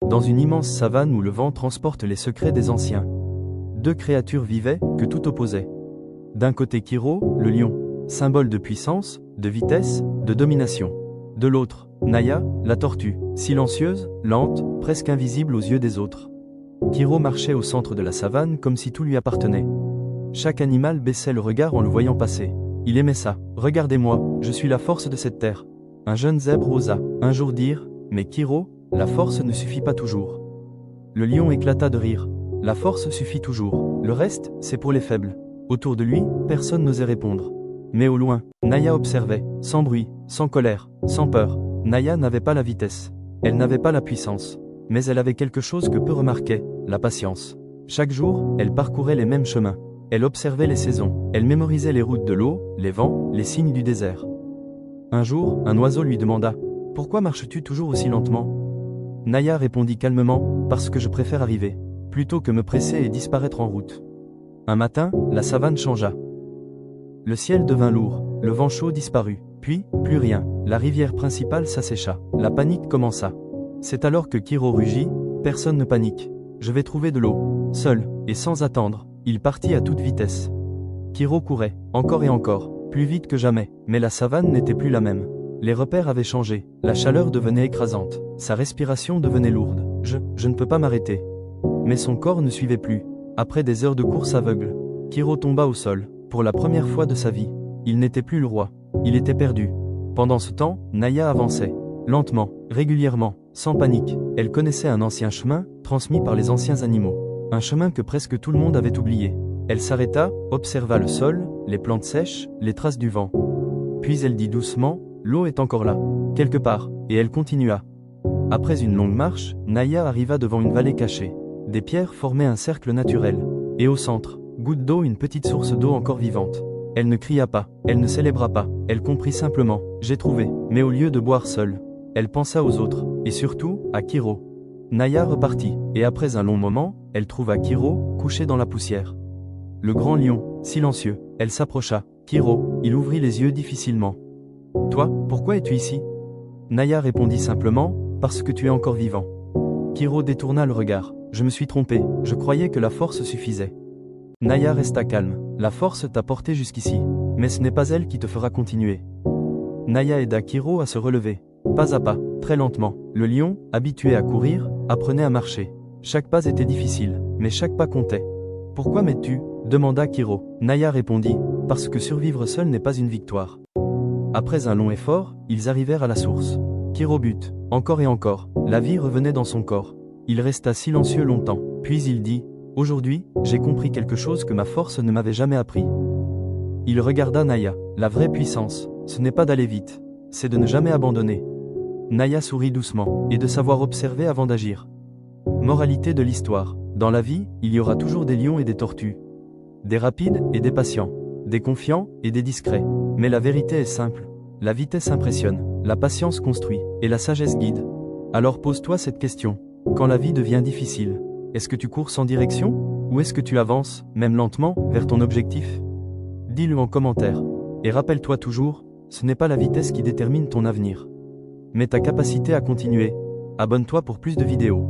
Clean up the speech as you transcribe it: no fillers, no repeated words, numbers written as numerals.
dans une immense savane où le vent transporte les secrets des anciens. Deux créatures vivaient, que tout opposait. D'un côté Kiro, le lion, symbole de puissance, de vitesse, de domination. De l'autre, Naya, la tortue, silencieuse, lente, presque invisible aux yeux des autres. Kiro marchait au centre de la savane comme si tout lui appartenait. Chaque animal baissait le regard en le voyant passer. Il aimait ça. « Regardez-moi, je suis la force de cette terre. » Un jeune zèbre osa un jour dire « Mais Kiro, la force ne suffit pas toujours. » Le lion éclata de rire. « La force suffit toujours. Le reste, c'est pour les faibles. » Autour de lui, personne n'osait répondre. Mais au loin, Naya observait, sans bruit, sans colère, sans peur. Naya n'avait pas la vitesse. Elle n'avait pas la puissance. Mais elle avait quelque chose que peu remarquaient, la patience. Chaque jour, elle parcourait les mêmes chemins. Elle observait les saisons. Elle mémorisait les routes de l'eau, les vents, les signes du désert. Un jour, un oiseau lui demanda « Pourquoi marches-tu toujours aussi lentement ?» Naya répondit calmement « Parce que je préfère arriver, plutôt que me presser et disparaître en route. » Un matin, la savane changea. Le ciel devint lourd, le vent chaud disparut, puis, plus rien, la rivière principale s'assécha. La panique commença. C'est alors que Kiro rugit « Personne ne panique. Je vais trouver de l'eau. » Seul, et sans attendre, il partit à toute vitesse. Kiro courait, encore et encore, plus vite que jamais, mais la savane n'était plus la même. Les repères avaient changé, la chaleur devenait écrasante, sa respiration devenait lourde. Je ne peux pas m'arrêter. Mais son corps ne suivait plus. Après des heures de course aveugle, Kiro tomba au sol, pour la première fois de sa vie. Il n'était plus le roi, il était perdu. Pendant ce temps, Naya avançait, lentement, régulièrement, sans panique. Elle connaissait un ancien chemin, transmis par les anciens animaux. Un chemin que presque tout le monde avait oublié. Elle s'arrêta, observa le sol, les plantes sèches, les traces du vent. Puis elle dit doucement, « L'eau est encore là, quelque part », et elle continua. Après une longue marche, Naya arriva devant une vallée cachée. Des pierres formaient un cercle naturel. Et au centre, goutte d'eau, une petite source d'eau encore vivante. Elle ne cria pas, elle ne célébra pas, elle comprit simplement, « J'ai trouvé », mais au lieu de boire seule, elle pensa aux autres, et surtout, à Kiro. Naya repartit, et après un long moment, elle trouva Kiro, couché dans la poussière. Le grand lion, silencieux, elle s'approcha. Kiro, il ouvrit les yeux difficilement. « Toi, pourquoi es-tu ici ?» Naya répondit simplement, « Parce que tu es encore vivant. » Kiro détourna le regard. « Je me suis trompé, je croyais que la force suffisait. » Naya resta calme. « La force t'a porté jusqu'ici, mais ce n'est pas elle qui te fera continuer. » Naya aida Kiro à se relever. Pas à pas, très lentement, le lion, habitué à courir, apprenait à marcher. Chaque pas était difficile, mais chaque pas comptait. « Pourquoi m'aides-tu » demanda Kiro. Naya répondit, « Parce que survivre seul n'est pas une victoire. » Après un long effort, ils arrivèrent à la source. Kiro but, encore et encore, la vie revenait dans son corps. Il resta silencieux longtemps, puis il dit, « Aujourd'hui, j'ai compris quelque chose que ma force ne m'avait jamais appris. » Il regarda Naya. La vraie puissance, ce n'est pas d'aller vite, c'est de ne jamais abandonner. Naya sourit doucement, et de savoir observer avant d'agir. Moralité de l'histoire. Dans la vie, il y aura toujours des lions et des tortues. Des rapides et des patients. Des confiants et des discrets. Mais la vérité est simple. La vitesse impressionne, la patience construit, et la sagesse guide. Alors pose-toi cette question. Quand la vie devient difficile, est-ce que tu cours sans direction? Ou est-ce que tu avances, même lentement, vers ton objectif? Dis-le en commentaire. Et rappelle-toi toujours, ce n'est pas la vitesse qui détermine ton avenir, mais ta capacité à continuer. Abonne-toi pour plus de vidéos.